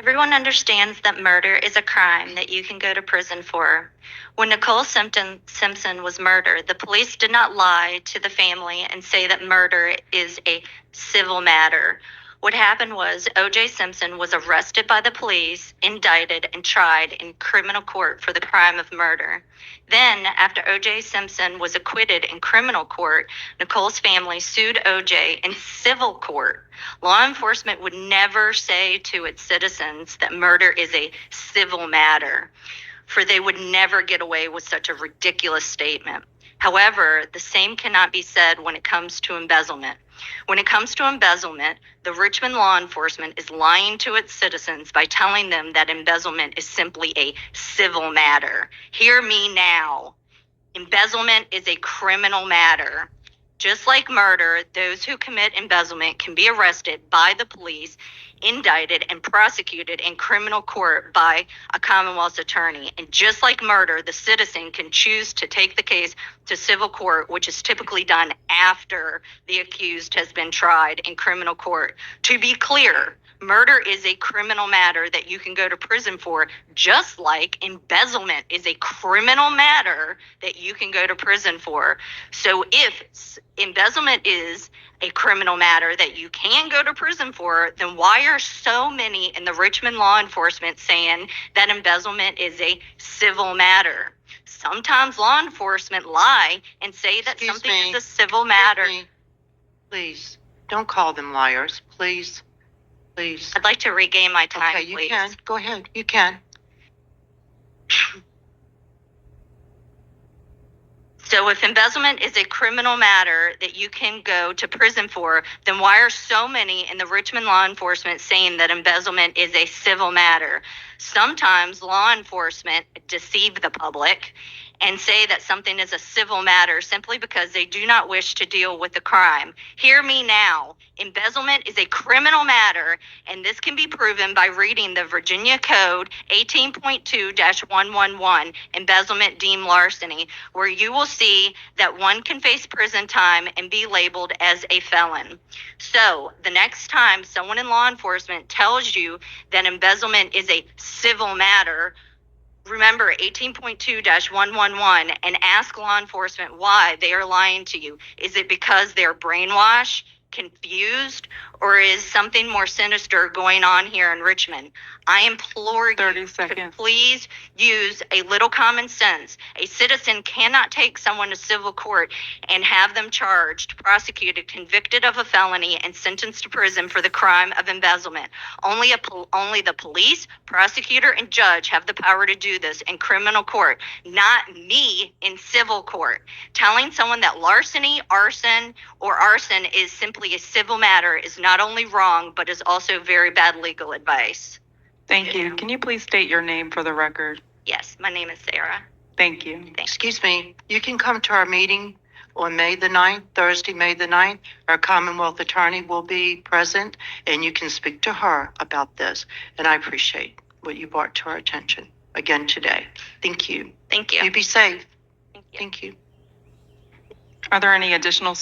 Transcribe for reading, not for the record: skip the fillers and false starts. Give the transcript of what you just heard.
Everyone understands that murder is a crime that you can go to prison for. When Nicole Simpson was murdered, the police did not lie to the family and say that murder is a civil matter. What happened was O.J. Simpson was arrested by the police, indicted, and tried in criminal court for the crime of murder. Then, after O.J. Simpson was acquitted in criminal court, Nicole's family sued O.J. in civil court. Law enforcement would never say to its citizens that murder is a civil matter, for they would never get away with such a ridiculous statement. However, the same cannot be said when it comes to embezzlement. When it comes to embezzlement, the Richmond law enforcement is lying to its citizens by telling them that embezzlement is simply a civil matter. Hear me now. Embezzlement is a criminal matter. Just like murder, those who commit embezzlement can be arrested by the police, indicted, and prosecuted in criminal court by a Commonwealth's attorney. And just like murder, the citizen can choose to take the case to civil court, which is typically done after the accused has been tried in criminal court. To be clear, murder is a criminal matter that you can go to prison for, just like embezzlement is a criminal matter that you can go to prison for. So if embezzlement is a criminal matter that you can go to prison for, then why are so many in the Richmond law enforcement saying that embezzlement is a civil matter? Sometimes law enforcement lie and say that something is a civil matter. Please, don't call them liars. Please. Please. I'd like to regain my time, okay, you please. can. Go ahead. You can. So if embezzlement is a criminal matter that you can go to prison for, then why are so many in the Richmond law enforcement saying that embezzlement is a civil matter? Sometimes law enforcement deceive the public and say that something is a civil matter simply because they do not wish to deal with the crime. Hear me now. Embezzlement is a criminal matter, and this can be proven by reading the Virginia Code 18.2-111, embezzlement deemed larceny, where you will see that one can face prison time and be labeled as a felon. So the next time someone in law enforcement tells you that embezzlement is a civil matter, remember 18.2-111 and ask law enforcement why they are lying to you. Is it because they're brainwashed, confused, or is something more sinister going on here in Richmond? I implore you to please use a little common sense. A citizen cannot take someone to civil court and have them charged, prosecuted, convicted of a felony, and sentenced to prison for the crime of embezzlement. Only the police, prosecutor, and judge have the power to do this in criminal court, not me in civil court. Telling someone that larceny, arson is simply a civil matter is not only wrong, but is also very bad legal advice. Thank you. Can you please state your name for the record? Yes, my name is Sarah. Thank you. Excuse me. You can come to our meeting on May the 9th, Thursday, May the 9th. Our Commonwealth attorney will be present, and you can speak to her about this. And I appreciate what you brought to our attention again today. Thank you. Thank you. You be safe. Thank you. Thank you. Are there any additional